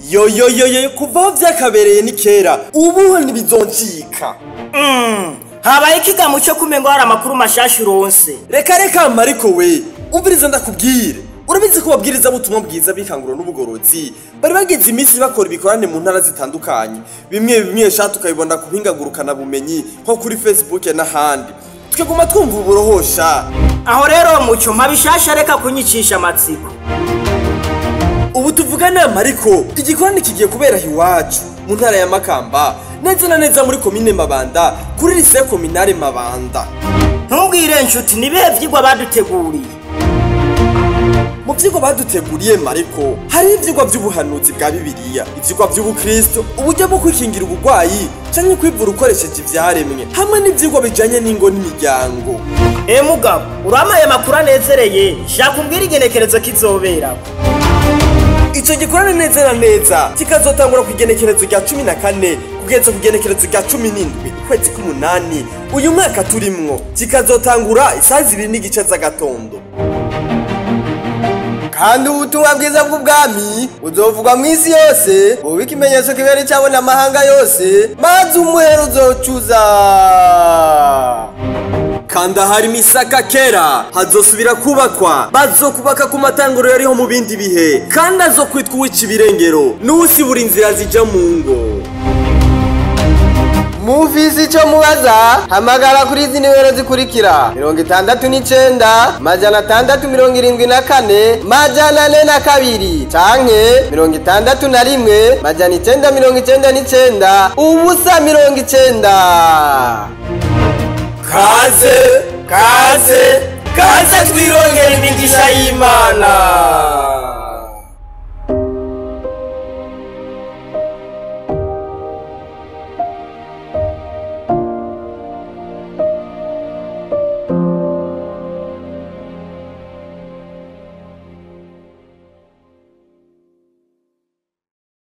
Yo kuva vyakabereye ni kera ubu ntibizoncika. Habaye ikigamu cyo kumengo hari amakuru mashasha uronse. Reka mariko we umviriza ndakubwire. Urabizi ko babwiriza butumwa bwiza bikanguro n'ubugorozi bari bagize iminsi bakora ibikorane mu ntara zitandukanye. Bimwe shatu kayibona kuhingagurukana bumenyi nko kuri Facebook n'ahandi. Tukaguma twumva uburohosha. Aho rero mucyo mabishasha reka kunyicisha amatsiko. Ubu tuvugana mariko igikorane kigiye kubera hiwacu mu ntara ya Makamba neza na neza muri komine Mabanda kuri lycée communale Mabanda. Ntubwire nshuti nibihe vyigwa baduteguriye. Mu vyigwa baduteguriye mariko hari ivyigwa vy'ubuhanuzi bwa Bibiliya, ivyigwa vy'ubukristo, uburyo bwo kwikingira ubugwayi canke kwivura ukoresheje ivyaremwe, hamwe n'ivyigwa bijanye n'ingo n'imiryango. Mugabo uramaye makuru anezereye shaka umbwira igenekerezo kizobera. Ico gikorane neza na neza kikazotangura ku igenekerezo rya 14 kugeza ku igenekerezo rya 17 kwezi k'umunani uyu mwaka turimwo, kikazotangura isaha 2:30 z'agatondo. Kandi ubutumwa bwiza bw'ubwami uzovugwa mu isi yose, ubu ikimenyetso kibera cyabona amahanga yose, maze umuhero uzocuza. Kanda hari misaka kera hazosubira kubakwa, bazokubaka ku matanguro yariho mu bindi bihe, kandi azokwitwa uw'ikibirengero n'usibura inzira zija mu ngo. Mufisi ico mubaza hamagara kuri izi nimero zikurikira 69 674 442 canke 61 999 ubusa 90. Kaze twirongera imigisha y'Imana.